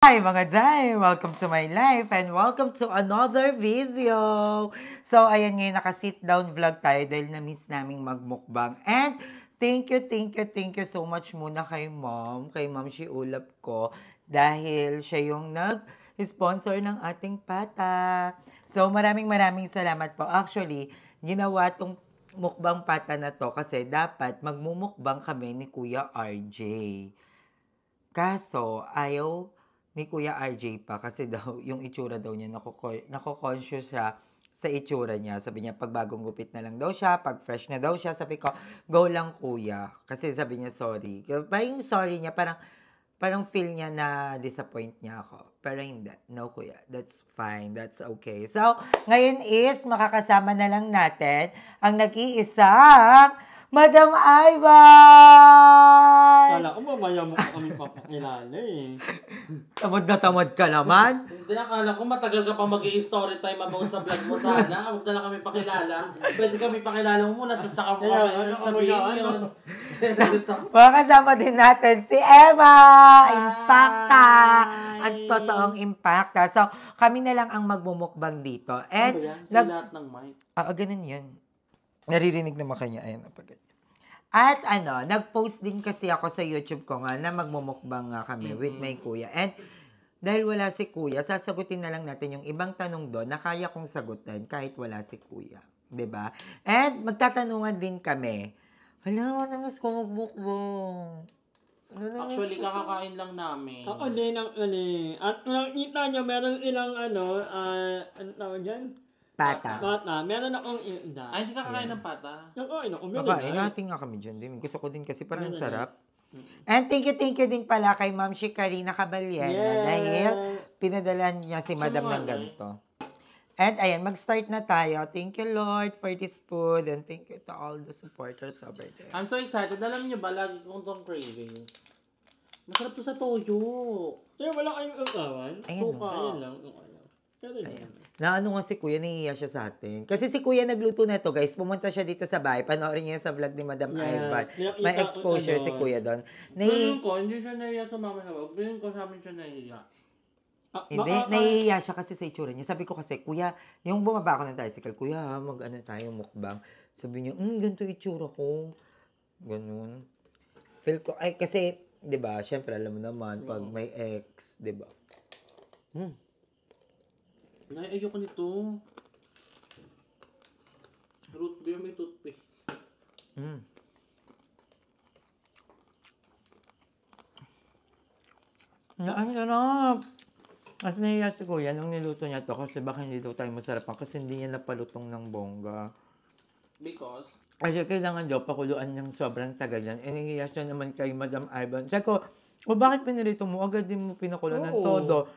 Hi mga Day! Welcome to my life and welcome to another video! So, ayan ngayon, naka-sit down vlog tayo dahil na-miss naming magmukbang. And thank you so much muna kay Ma'am Shiulap ko dahil siya yung nag-sponsor ng ating pata. So, maraming salamat po. Actually, ginawa tong mukbang pata na to kasi dapat magmumukbang kami ni Kuya RJ. Kaso, ayaw ni Kuya RJ pa kasi daw yung itsura daw niya, nako-conscious siya sa itsura niya. Sabi niya, pag bagong gupit na lang daw siya, pag fresh na daw siya, sabi ko, go lang kuya. Kasi sabi niya, sorry. Parang yung sorry niya, parang feel niya na disappoint niya ako. Pero hindi. No, kuya. That's fine. That's okay. So, ngayon is makakasama na lang natin ang nag-iisang Madam Ivan! Kala ko mamaya mo kami papakilala eh. Tamad ka naman. Hindi, akala ko matagal ka pa mag-i-story time about sa vlog mo sana. Huwag na lang kami pakilala. Pwede kami pakilala mo muna, tapos saka mo kami sabihin yun. Makakasama din natin si Emma! Impacta! Ang totoong Impacta. So, kami na lang ang magmumukbang dito. And, ano ba yan? Sa lahat ng mic? ganun yan. Naririnig naman kanya. Ayan, at nag-post din kasi ako sa YouTube ko nga na magmumukbang nga kami with my kuya. And dahil wala si kuya, sasagutin na lang natin yung ibang tanong doon na kaya kong sagutin kahit wala si kuya. 'Di ba? And magtatanungan din kami. Hala, namas ko magmukbang. Actually, kakakain lang namin. Ako din ang at nakita nyo, meron ilang ano tawag dyan? Pata. Meron akong inda. Ay, hindi ka kakain ng pata? Nakain ako. Kakain nga kami dyan din. Gusto ko din kasi parang sarap. And thank you din pala kay Ma'am Karina Caballena dahil pinadalan niya si Madam ng ganito. And ayan, mag-start na tayo. Thank you Lord for this food and thank you to all the supporters over there. I'm so excited. Alam niyo ba, lagi kong itong craving. Masarap to sa toyo. Wala kayong usawan? Suka. Ayun lang. Naano nga si Kuya, nahihiya siya sa atin. Kasi si Kuya nagluto na ito, guys. Pumunta siya dito sa bahay. Panoorin niya sa vlog ni Madam Ivan. May exposure si Kuya doon. Ngayon ko, hindi siya nahihiya sa mama sa vlog. Ngayon ko sa amin siya nahihiya. Hindi, nahihiya siya kasi sa itsura niya. Sabi ko kasi, Kuya, yung bumaba ako ng tricycle, Kuya, tayo mukbang. Sabi niya, ganito itsura ko. Ganun. Feel ko, kasi, di ba, syempre, alam mo naman, pag may ex, di ba? Ay, ayoko nito. Root beer, may toothpaste. Ang sarap. At nahiya si Kuya nung niluto niya to kasi baka hindi daw tayo masarapan kasi hindi niya napalutong ng bongga. Because? Kasi kailangan daw pakuluan ng sobrang tagal yan. Nahiya siya naman kay Madam Ivan. Sabi ko, bakit pinilito mo? Agad din mo pinakulan ng todo.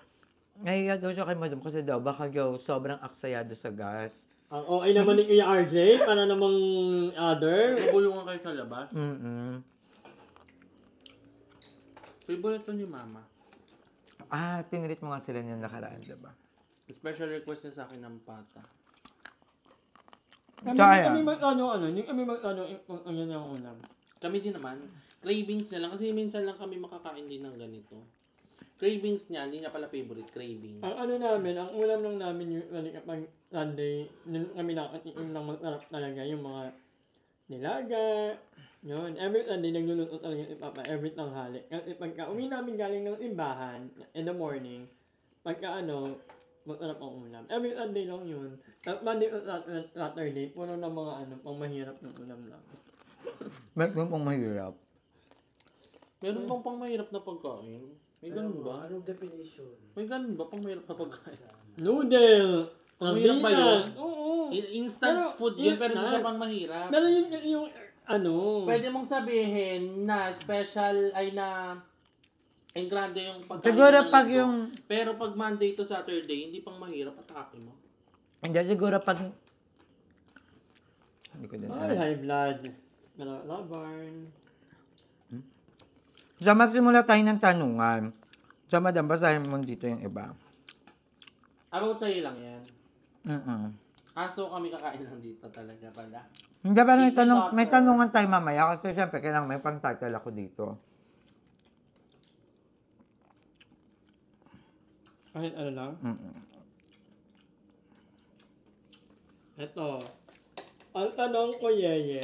Nahiya daw siya kay Madam kasi daw baka daw sobrang aksayado sa gas. Ang okay naman ni Kuya RJ, para namang other. Nabulungan kayo sa labas? Favorite to ni Mama. Tinrit mo nga sila niyang nakaraan, diba? Special request niya sa akin ng pata. Kami magtanong kung ano yung ulam. Kami din naman. Cravings niya lang. Kasi minsan lang kami makakain din ng ganito. Cravings niya, hindi niya pala favorite. Cravings. Ang ulam lang namin yung kapag Sunday, kami nakatikim lang magtarap talaga yung mga nilaga. Yun. Every Sunday, nagluluto talaga yung Papa. Every tanghali. Kasi pagka uwi namin galing ng imbahan in the morning, pagka magtarap ang ulam. Every Sunday lang yun. At Monday to Saturday, puro ng mga pang mahirap ng ulam lang. Bakit pang mahirap? Meron bang pang mahirap na pagkain? May ganun ba? Anong definition? May ganun ba pang mahirap na pagkain? Noodle! Mahirap ba yun? Oo. Instant food yun, pero hindi siya pang mahirap. Pero yung Pwede mong sabihin na special ay na ang grande yung pagkain. Siguro ng pag linggo. yung... Pero pag Monday to Saturday, hindi pang mahirap atake mo. Hindi, siguro pag... Hindi ko din alam. high blood. Labarn. So, magsimula tayo ng tanungan. So, Madam, basahin mo dito yung iba. About sa'yo lang yan. Mm-mm. So kami kakain lang dito talaga pala. Hindi, pero may tanungan tayo mamaya kasi syempre kailangan may pang-title ako dito. Kahit ano lang. Ito. Ang tanong ko, Yeye.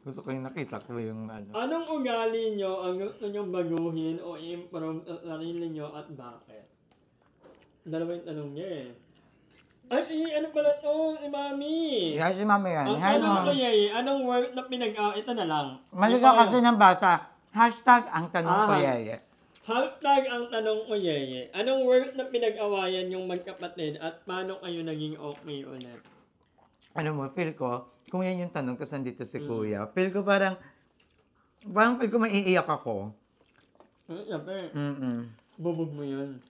Gusto ko yung nakita ko yung ano. Anong ugali nyo ang gusto nyong baguhin o i-improve sa sarili nyo at bakit? Dalawa yung tanong niya eh. Ay, ano pala to? Si Mami. Yeah, si Mami yan. Ang Hi, tanong Mom. ko, Yeye, anong word na ito na lang. Maligaw kasi ng bata. Hashtag ang tanong ko, Yeye. Hashtag ang tanong ko, Yeye. Anong word na pinag-awayan yung magkapatid at paano kayo naging okay ulit? Ano mo, feel ko, kung yan yung tanong, kasi nandito si Kuya, feel ko parang feel ko maiiyak ako. Siyempre, Mm-mm. bubog mo yun.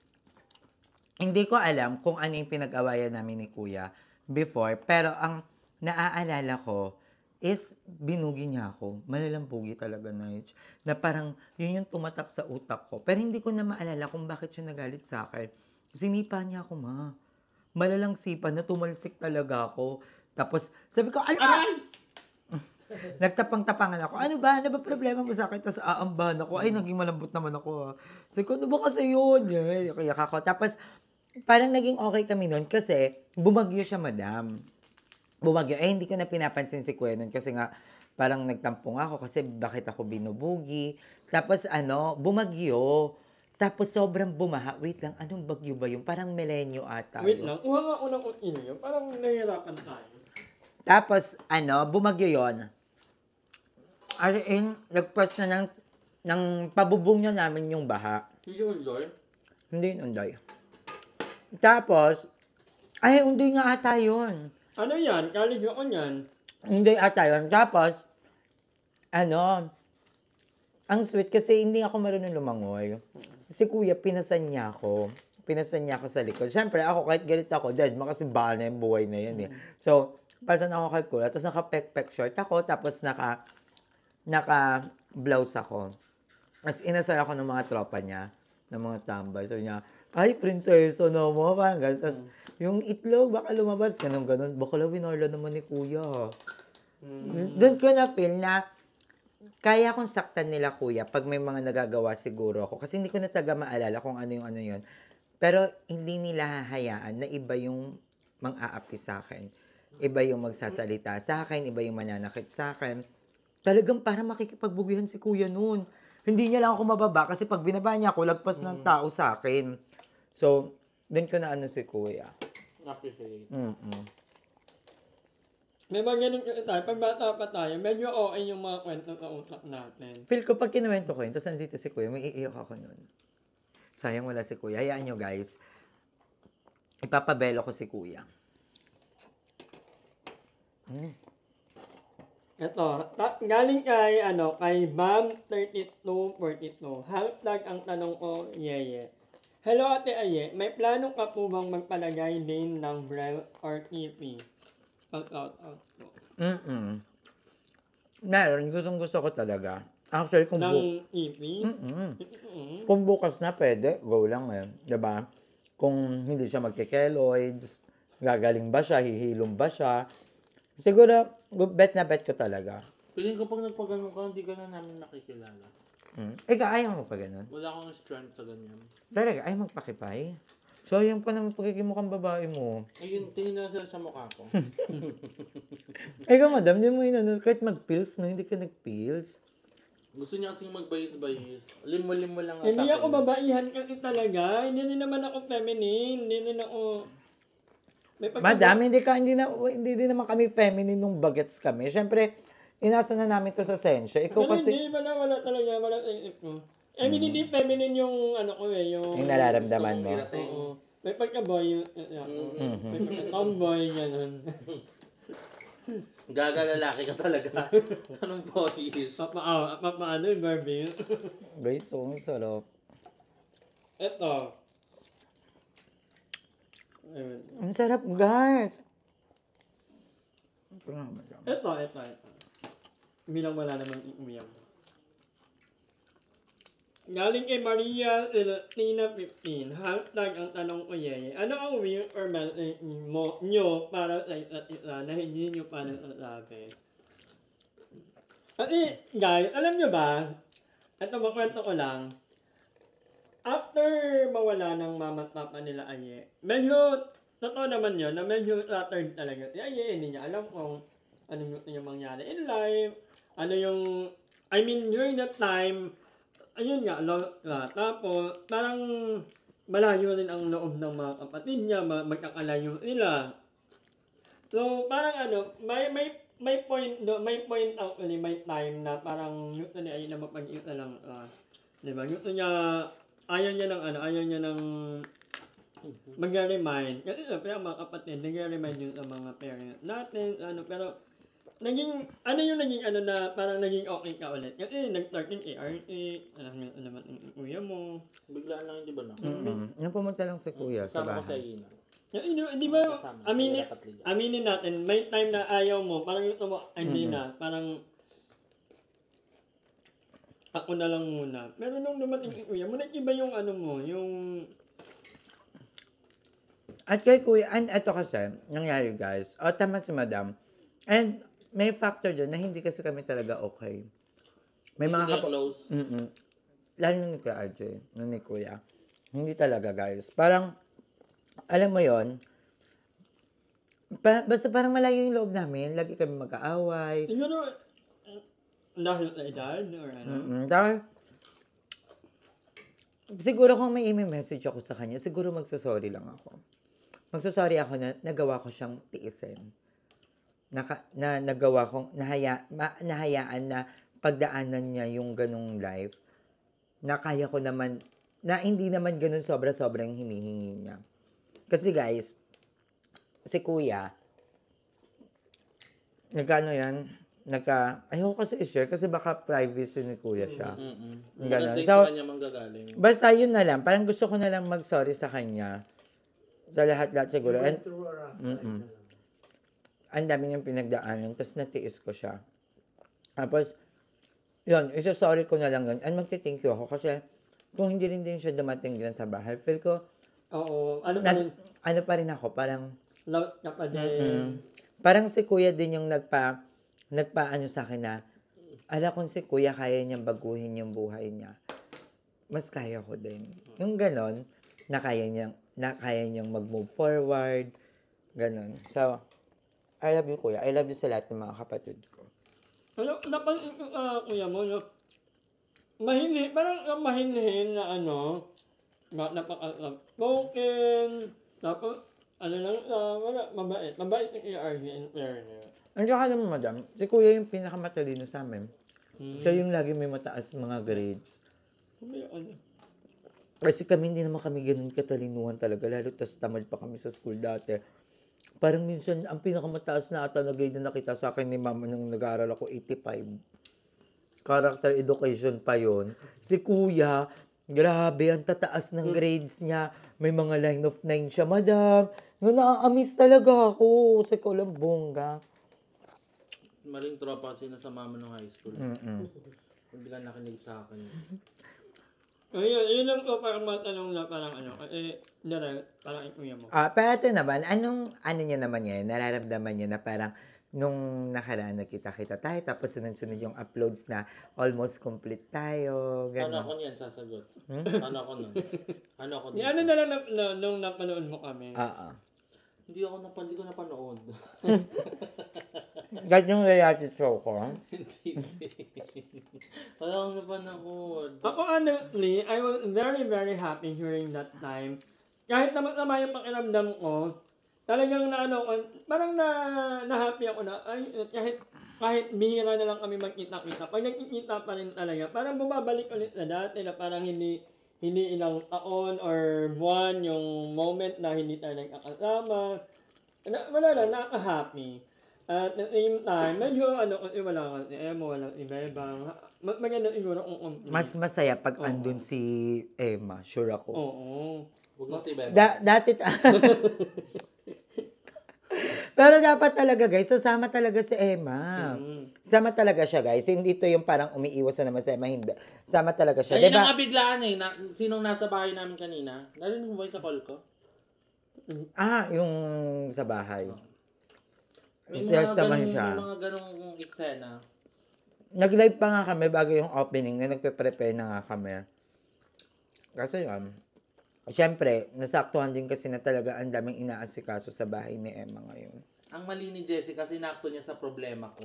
Hindi ko alam kung ano yung pinag-awayan namin ni Kuya before, pero ang naaalala ko is binugi niya ako. Malalampugi talaga na parang yun yung tumatak sa utak ko. Pero hindi ko na maalala kung bakit siya nagalit sa akin. Sinipa niya ako, ma. Malalang sipa na tumalsik talaga ako. Tapos sabi ko, ano? Nagtapang-tapangan ako. Ano ba problema mo sa akin? Tapos aambahan ako. Ay, naging malambot naman ako. Sabi ko, ano ba kasi yun? Kaya ako. Tapos, parang naging okay kami nun kasi bumagyo siya, madam. Bumagyo. Hindi ko na pinapansin si Kuya nun kasi nga parang nagtampong ako kasi bakit ako binubugi. Tapos, bumagyo. Tapos, sobrang bumaha. Wait lang, anong bagyo ba yun? Parang milenyo ata. Wait lang, kuha nga unang inyo. Parang nahihirapan tayo. Tapos, bumagyo yon. As in, nagpas na ng pabubong niya namin yung baha. Hindi undoy? Hindi yun unday. Tapos, unday nga ata yun. Ano yan? Kalig ako yan. Unday ata yun. Tapos, ang sweet kasi hindi ako marunong lumangoy. Si Kuya, pinasan niya ako. Pinasan niya ako sa likod. Siyempre, ako kahit galit ako, dead, makasibaan na yung buhay na yan eh. So, pasan ako kay Kuya, tapos naka-pek-pek short ako, tapos naka-blouse ako. Tapos inasal ako ng mga tropa niya, ng mga tambay. Sabi niya, ay, prinsesa na mo, parang gano'n. Tapos, yung itlog, baka lumabas, ganun-ganun. Baka winarla naman ni Kuya. Doon ko na-feel na, kaya kong saktan nila, Kuya, pag may mga nagagawa siguro ako. Kasi hindi ko na taga maalala kung ano yung yun. Pero, hindi nila hahayaan na iba yung mang-aapi sa akin. Iba yung magsasalita sa akin, iba yung mananakit sa akin. Talagang para makikipagbugihan si Kuya noon. Hindi niya lang ako mababa kasi pag binaba niya ako, lagpas ng tao sa akin. So, doon ko na si Kuya. Appreciate. May mga ganun kasi tayo. Pag bata pa tayo, medyo okay yung mga kwento sa utak natin. Feel ko pag kinuwento ko yun, tapos nandito si Kuya, may iiyak ako noon. Sayang wala si Kuya. Hayaan nyo guys. Ipapabelo ko si Kuya. Ito, galing kay, kay Bam3242. Hashtag ang tanong ko, Yeye. Hello Ate Aye, may plano ka po bang magpalagay din ng Braille or TP? Out. Meron, gusto ko talaga. Actually, kung Ng EP? kung bukas na pwede, go lang eh. Diba? Kung hindi siya magkikeloids, gagaling ba siya, hihilom ba siya. Siguro, bet ko talaga. Piling ko pag nagpagano'n ka, hindi ka na namin nakikilala. Ikaw, ayaw mo pa ganun? Wala akong strength sa ganyan. Talaga, ayaw magpakipay? So, yung pa naman pagiging mukhang babae mo. Ayun, tingin na sila sa mukha ko. Ikaw, madam, hindi mo kahit mag-pills, no? Hindi ka nag-pills. Gusto niya kasing magbayis-bayis. Limo-limo lang. Hindi ako babaihan kasi talaga. Hindi din naman ako feminine. Hindi din ako... Madam, hindi din naman kami feminine nung bagets kami. Siyempre, inasa na namin to sa sensya. Ikaw Pero kasi... hindi, wala talaga. Wala sa isip ko. I mean, hindi feminine yung yung nararamdaman mo. Oo. May pagka-boy. May pagka-tomboy, gano'n. Gaga lalaki ka talaga. Anong boys? Papaano yung Barbie? Guys, so ang sarap. Ito. Ang sarap, guys. Ito. Bilang wala namang umiyak. Galing kay Maria Tina 15. Hashtag ang tanong ko, Yeye. Ano ang weird or melting nyo para sa isa't isa na hindi nyo pa nasasabi? Kasi, guys, alam nyo ba? Ito, makwento ko lang. after mawala ng mama at papa nila Aye, medyo, totoo naman yun, na medyo flattered talaga. Si Aye, hindi niya alam kung ano yung mangyari in life, ano yung, I mean, during that time, ayun nga, tapos, parang, malayo rin ang loob ng mga kapatid niya, magkakalayo nila. So, parang may point actually, may time na parang gusto niya ay na mapag-iuta lang. Di ba? Gusto niya, ayaw niya ng mag-remind. Kasi siyempre ang mga kapatid, nag-remind yun sa mga parents natin, pero, na parang naging okay ka ulit. Kasi nag-start yung ART, alam mo naman ang kuya mo. Biglaan lang, di ba na? Nung pumunta lang si kuya sa Sama ko sa bahay. Ina. Di ba, aminin natin, may time na ayaw mo, parang ito mo, hindi na, parang, ako na lang muna. Pero nung dumating si kuya mo, nag-iba yung yung... At kay kuya, and ito kasi, nangyari guys, tama si madam, and may factor dyan na hindi kasi kami talaga okay. May mga close. Lalo na ni Kuya RJ, na ni Kuya. Hindi talaga guys. Parang, alam mo yon, basta parang malayo yung loob namin, lagi kami mag-aaway. Siguro, dahil sa edad, or ano? Dahil, siguro kung may message ako sa kanya, siguro magsasorry lang ako. Magsasorry ako na nagawa ko siyang tiisin. Na nagawa kong, nahayaan na pagdaanan niya yung ganong life, na kaya ko naman, na hindi naman ganun sobra-sobrang hinihingi niya. Kasi guys, si Kuya, ayoko kasi i-share kasi baka privacy ni Kuya siya. Ganun. So, kanya manggagaling. Basta yun na lang, parang gusto ko na lang mag-sorry sa kanya. Sa lahat-lahat siguro. And, ang dami niyang pinagdaanan, tapos natiis ko siya. Tapos, yun, isa-sorry ko na lang yun. And magti-thank you ako kasi kung hindi rin din siya dumating din sa bahay, feel ko, oo, ano pa rin ako, parang, parang si Kuya din yung nagpaano sa akin na, ala kung si Kuya kaya niyang baguhin yung buhay niya, mas kaya ko din. Yung ganon, na kaya niyang mag-move forward, ganon. So, I love you, Kuya. I love you sa lahat ng mga kapatid ko. Napansin ko kuya mo, parang mahinhin na napaka-spoken, tapos, mabait yung ARG in fairness. Andiyan ka naman, madam. Si Kuya yung pinakamatalino sa amin. Siya yung lagi may mataas mga grades. Kasi hindi naman kami ganun katalinuhan talaga. Lalo tas tamad pa kami sa school dati. Parang minsan, ang pinakamataas na ata na grade na nakita sa akin ni mama nung nag-aaral ako, 85. Character education pa yon. Si Kuya, grabe, ang tataas ng grades niya. May mga line of 9 siya, madam. Na-amaze talaga ako. Sa kulang bongga. Maling tropa kasi sa mama ng high school. Hindi ka nakinig sa akin. Yun lang ko parang matanong na parang parang ikuya mo. Pero ito naman, ano niya naman yan, nararamdaman niya na parang nung nakaraan nakita-kita tayo, tapos sunod-sunod yung uploads na almost complete tayo, gano'n. Ano ako niyan sasagot? Ano ako nun? Ano ako dito? Ano na lang nung napanood mo kami? Hindi ko napanood. Kahit yung reality show ko. Hindi. Wala akong napanood. Ako honestly, I was very, very happy during that time. Kahit naman yung pakiramdam ko, talagang parang na-happy ako na, kahit bihira na lang kami magkita-kita, pag nagkikita pa rin talaga, parang bumabalik ulit na dati na parang hindi ilang taon or buwan yung moment na hindi tayo nagkakasama. Wala lang, nakaka-happy. At the same time, medyo kasi wala ka si Emma, wala si Bebang. Maganda siguro kung Mas masaya pag andun si Emma, sure ako. Oo. Huwag mo si Bebang. Dati pero dapat talaga guys, sasama talaga si Emma. Sama talaga siya guys. Hindi ito yung parang umiiwas na naman si Emma. Hindi. Sama talaga siya. Ayun ang biglaan sinong nasa bahay namin kanina? Narinig mo ba yung call ko? Yung sa bahay. May mga ganong eksena. Nag-live pa nga kami bago yung opening na nagpe-prepare na nga kami. Kasi yun, syempre, nasaktuhan din kasi na talaga ang daming inaasikaso sa bahay ni Emma ngayon. Ang mali ni Jessica, sinakto niya sa problema ko.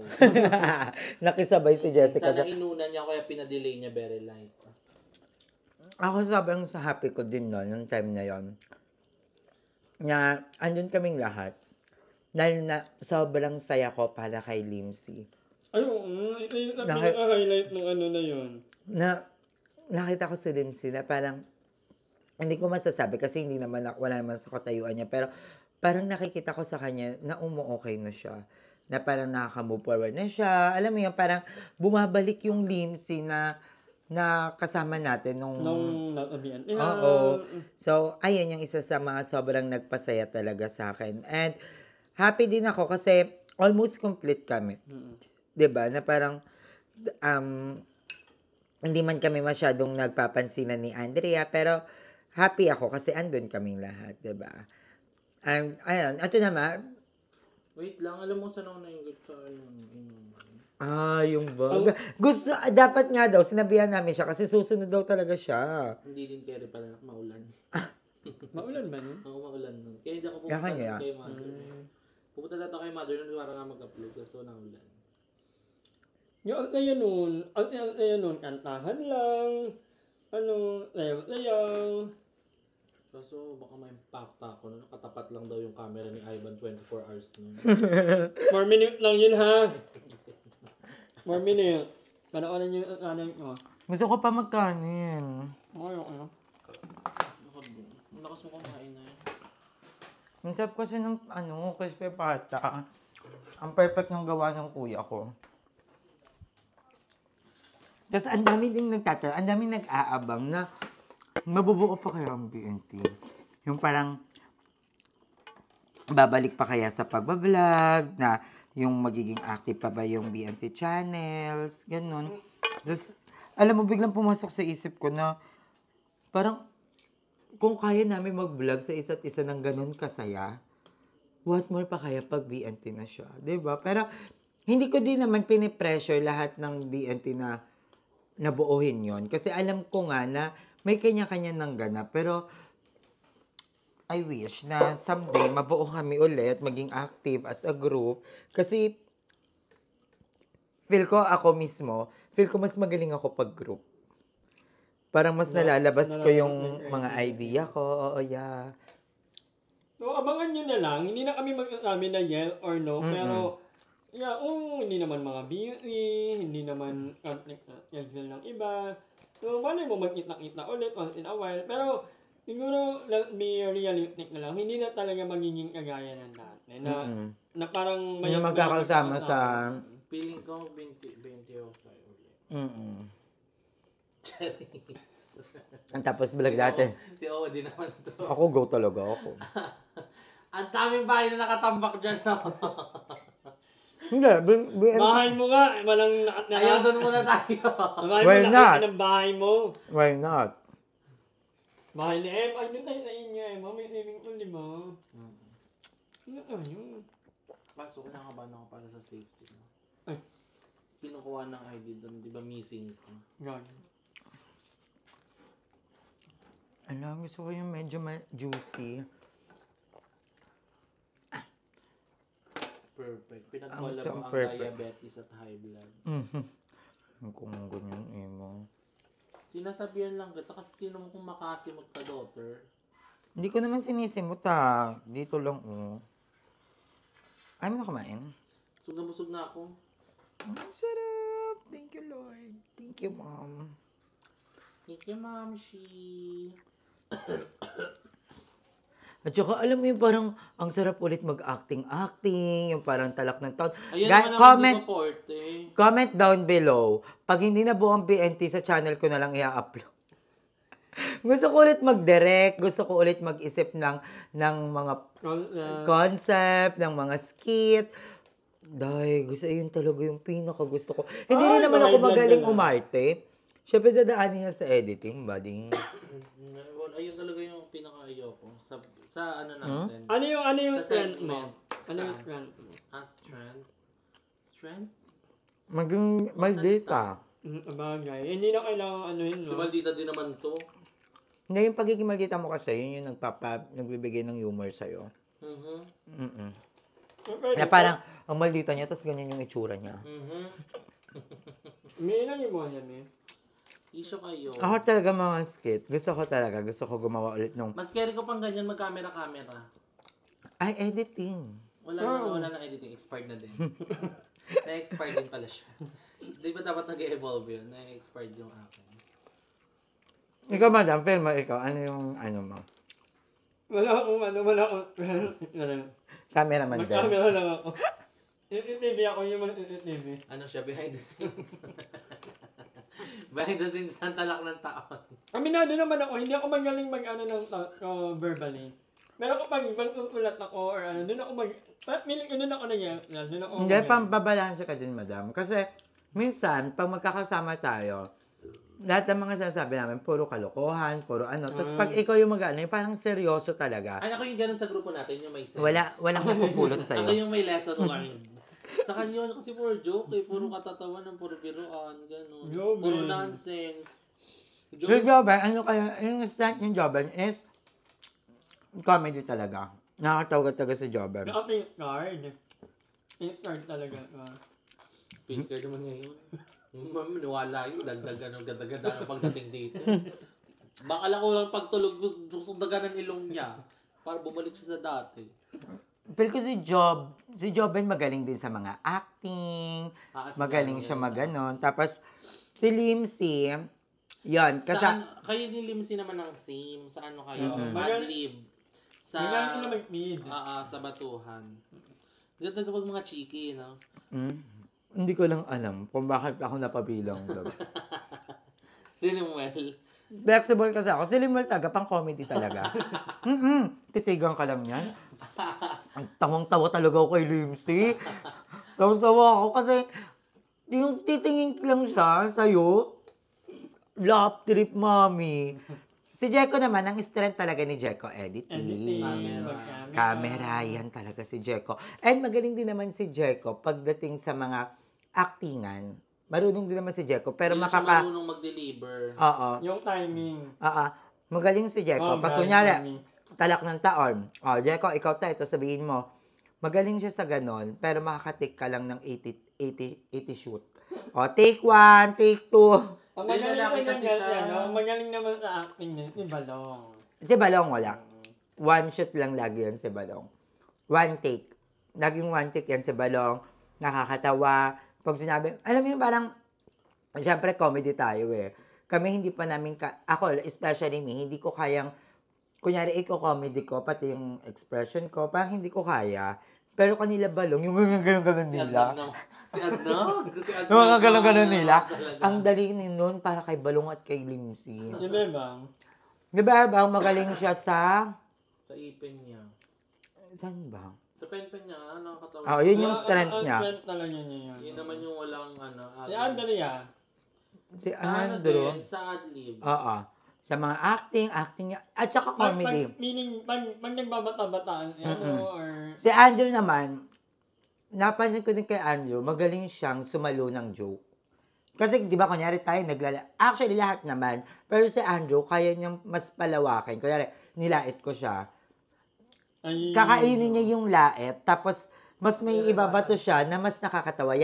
Nakisabay si Jessica Sana sa... inuna niya, kaya pinadelay niya very light. Ako sobrang sa happy ko din noon, yung time na yon, na andun kaming lahat. Dahil na sobrang saya ko para kay Limsy. Ayun, ito yung pinaka-highlight ng ano na yun. Na nakita ko si Limsy na parang, hindi ko masasabi kasi hindi naman, wala naman sa katayuan niya, pero parang nakikita ko sa kanya na umu-okay na siya. Na parang nakaka-move forward na siya. Alam mo yun, parang bumabalik yung Limsy na kasama natin nung natabihan. Oo. So, ayun yung isa sa mga sobrang nagpasaya talaga sa akin. And happy din ako kasi almost complete kami. 'Di ba? Na parang hindi man kami masyadong nagpapansinan ni Andrea, pero happy ako kasi andun kaming lahat, 'di ba? Ayun, ito naman. Wait lang, alam mo saan ako nainggit sa Yung bag. Gusto, dapat nga daw, sinabihan namin siya kasi susunod daw talaga siya. Hindi din carry pala, maulan. Maulan ba nun? Oo, maulan nun. Kaya hindi ako pupunta Kaya. kay mother. Pupunta dito kay mother nun para nga mag-upload so naulan. Yung alt na yan nun, kantahan lang, layaw. Kaso baka may impact ako. Nakatapat lang daw yung camera ni Ivan 24 hours nun. 4 minutes lang yun ha. 4 minutes. Panoorin yung anay mo. Gusto ko pa magkanin. Okay. Lakas mo kumain na yun. Ang sarap kasi ng crispy pata. Ang perfect ng gawa ng kuya ko. Tapos ang dami ding ang dami nag-aabang na mabubuo pa kaya ang BNT. Yung parang babalik pa kaya sa pagbablog, na yung magiging active pa ba yung BNT channels, ganun. Tapos, alam mo, biglang pumasok sa isip ko na parang kung kaya namin mag-vlog sa isa't isa ng ganun kasaya, what more pa kaya pag BNT na siya, 'di ba? Pero hindi ko din naman pinipressure lahat ng BNT na nabuuhin yon kasi alam ko nga na may kanya-kanya ng ganap, pero I wish na someday mabuo kami ulit, maging active as a group. Kasi feel ko mas magaling ako pag group. Parang mas nalalabas ko yung mga idea ko. Oo, yeah. So, abangan nyo na lang. Hindi na kami magsasabi na yes or no, pero hindi naman mga beauty, hindi naman yan ng iba. So, malay mo magkita-kita ulit once in a while. Pero, siguro, let's be realistic na lang. Hindi na talaga magiging kagaya ng dati. Na parang may magkakasama sa... Feeling ko 20 okay ulit. Ang tapos vlog dati. Si Oo din naman to. Ako go talaga ako. Ang daming bahay na nakatambak dyan. Hindi, bahay mo nga, walang ayaw doon muna tayo. Why not? Ng bahay mo. Why not? Bahay ni Em, ay doon tayo sa inyo Em, may living room, di ba? Ano tayo? Kaso, kinakabahan ako para sa safety mo. Ay. Pinukuha ng ID doon, di ba missing ko? God. Gusto ko yung medyo juicy. Perfect. Pinagwala mo ang diabetes at high blood. Kung ganyan, mo. Sinasabihan lang kita kasi tinan mo kung makasimot ka, daughter. Hindi ko naman sinisimot Dito lang, Ayaw mo na kumain? Busog na ako. Ang sarap. Thank you, Lord. Thank you, Mom. Thank you, Mom. At saka, alam mo yung parang, ang sarap ulit mag-acting, yung parang talak ng taon. Ayan Comment down below. Pag hindi na buong BNT sa channel ko na lang i-upload. Gusto ko ulit mag-direct, gusto ko ulit mag-isip ng mga concept, ng mga skit. Dahil, gusto yun talaga yung pinaka-gusto ko. Hindi rin naman ako magaling umarte. Siyempre, dadaanin niya sa editing, bading. Ayun talaga yung pinaka-ayaw ko. Sa ano natin. Ano yung sa trend mo? segment. Ano yung trend mo? Trend? Mag-data. Bagay. Hindi na kailangan ano yun, Si no? Maldita din naman to. Hindi, yung pagiging maldita mo kasi, yun yung nagbibigay ng humor sa'yo. Mhm. Na parang, ang maldita niya, tapos ganyan yung itsura niya. Mhm. May ilang yung mga yan eh. Issue kayo. Ako talaga mga skit. Gusto ko gumawa ulit nung, Mas scary ko pang ganyan mag-camera-camera. ay, editing. Wala na editing. Expired na din. Na-expired din pala siya. Di ba dapat nag-evolve yun? Na-expired yung akin. Ikaw, madam, film mo, ikaw, ano yung, ano mo? Wala akong Cameraman din. Mag-camera lang ako. TV ako yung TV. Ano siya? Behind the scenes. Behind the scenes ng talak ng taon. Aminado naman ako, hindi ako magaling mag-ano ng verbally. Pero kapag magkukulat ako or ano, doon ako feeling ko doon ako nangyayari. Doon ako Hindi, pampabalansa ka din, madam. Kasi, minsan, pag magkakasama tayo, lahat ng mga sinasabi namin, puro kalokohan, puro ano. Tapos pag ikaw yung mag-ano, yung parang seryoso talaga. Ay, ako yung ganun sa grupo natin, yung may sense. Walang mapupulot Ako sa'yo. yung may lesson learned. Sa kanya kasi puro joke eh, puro katatawanan, puro biruan, gano'n. Joke, Puro man. nonsense. Yung Joban, ano kaya, yung stand yung Joban is comedy talaga. Nakakatawa talaga si Joban. Saka pink card. Pink card talaga. Face card naman ngayon. Maniwala yun, dagdag ano, ganda-ganda ang pagdating dito. Baka lang ko lang pagtulog, gusto dagan ng ilong niya. Para bumalik siya sa dati. Pero ko si Joban magaling din sa mga acting, magaling siya maganon. Tapos, si Limsy, yan, kasi, Kayo ni Limsy naman ng same. Sa ano kayo? Mm-hmm. Madlib. Sa, Magaling ko mag-mid. sa batuhan. Ganda kapag mga chiki, no? hindi ko lang alam kung bakit ako napabilang. Sinuel. Flexible kasi ako. Si Limuel talaga, pang comedy talaga. Titigan ka lang yan. Ang tawang-tawa talaga ako kay Limsy. Tawang-tawa ako kasi yung titingin lang siya sa'yo, lap trip, mami. Si Jeko naman, ang strength talaga ni Jeko, editing. Camera, yan talaga si Jeko. And magaling din naman si Jeko pagdating sa mga actingan. Marunong din naman si Jeko, pero Hindi siya marunong mag-deliver. Oo. Yung timing. Magaling si Jeko. Pag kunyari, talak ng taon. Jeko, ikaw tayo, ito sabihin mo. Magaling siya sa ganon, pero makakatik ka lang ng 80 shoot. Take 1, take 2. Ang magaling lalaki naman kasi siya. ang magaling naman sa acting niya, si Balong. Si Balong wala. One shot lang lagi yan si Balong. One take. Laging one take yan si Balong. Nakakatawa. Pag sinabi, alam mo yung parang, siyempre comedy tayo eh. Kami hindi pa namin, ako especially me, hindi ko kayang, kunyari comedy ko, pati yung expression ko, parang hindi ko kaya. Pero kanila Balong, yung ganun-ganun nila. Si Adnog. Yung mga ganun-ganun nila. Ang dali nun para kay Balong at kay Limsy. Di ba bang? Di ba bang magaling siya sa... Sa ipin niya. Saan ba? Sa pen-pen niya, nakakatawa. Yun yung strength niya. Ang strength talaga niya yun. Yun naman yung walang ano. Si Andrea. Si Sa ano Andrew. din, sa Adlib. Oo. Sa mga acting niya. At saka comedy. Meaning, pag nagbabata-bataan, or... Si Andrew naman, napansin ko din kay Andrew, magaling siyang sumalo ng joke. Kasi, di ba, kunyari tayo actually, lahat naman. Pero si Andrew, kaya niyang mas palawakin. Kunyari, nilait ko siya. Kakainin niya yung lait, tapos mas may ibabato siya na mas nakakatawa.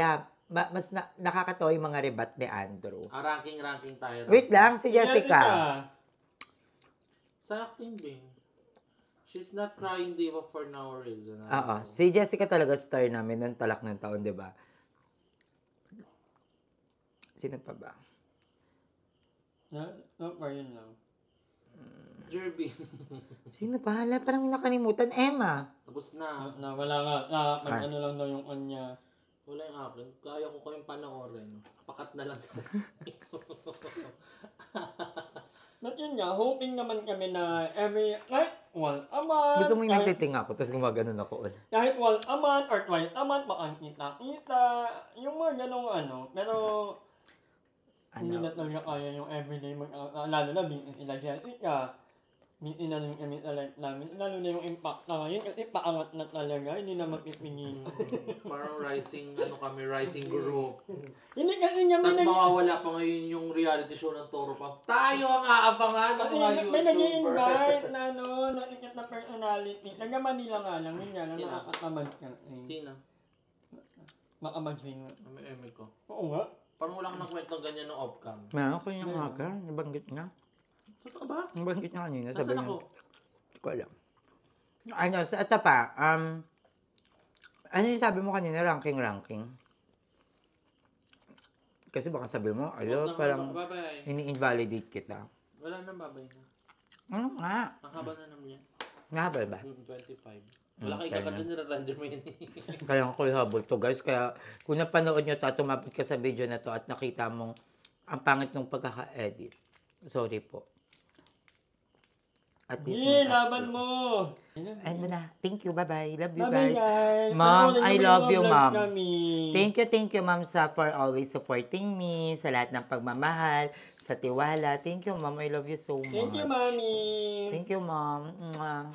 Mas nakakatawa yung mga rebat ni Andrew. Ranking tayo. Wait lang, si Jessica. Sa acting din. She's not crying diva for no reason. Oo. Si Jessica talaga star namin ng talak ng taon, di ba? Sino pa ba? No, yun lang. Jerby. Sino pa? Hala, parang nakalimutan. Emma. Tapos na. Wala nga. Ano lang daw yung on niya. Wala yung akin. Kaya ko kayong panoorin. Pakat na lang sa But yun nga, hoping naman kami na kahit once a month. Gusto mo yung nagtiting ako, tapos gumaganon ako. Kahit once a month or twice a month, baka kita. Yung mga ganong pero hindi na talaga kaya yung everyday lalo na being ila Jessica. inanong kami sa life namin. Lalo na yung impact na ngayon kasi paangat na talaga, hindi na magpipingin. Parang rising group. Hindi kasi niya Tapos mawawala pa ngayon yung reality show ng Toro Pang. Tayo ang aabangan ng mga YouTuber. may nag-i-invite na nasikat na personality. Taga Manila nga lang, yun nga lang, Sino? nakakatamad ka. Sino? Makamansin nga. May ko. Oo nga. Parang wala kang nakwentong ganyan ng off-cam. Meron ko yung aga, nabanggit nga. Totoo ba? Nabanggit nga kanina, Nasaan sabi ako? niya. Hindi ko alam. Ano, sa ito pa, ano yung sabi mo kanina, ranking? Kasi baka sabi mo, alo, parang Babay. ini-invalidate kita. Wala nang babay na. Ano nga? Ang haba na naman yan. Nahabol ba? 25. Wala kayo kakad din nila mo yun. Kaya ko habol to, guys. Kaya kung napanood nyo to at tumapit ka sa video na to at nakita mong ang pangit ng pagkaka-edit. Sorry po. At least Laban mo! Ayun mo na. Thank you. Bye-bye. Love you, Bye-bye, guys. guys. Ma'am, Panoorin I niyo love yung you, vlog ma'am. namin. Thank you, ma'am, for always supporting me, sa lahat ng pagmamahal, sa tiwala. Thank you, ma'am. I love you so much. Thank you, Mami. Thank you, ma'am. Mwah.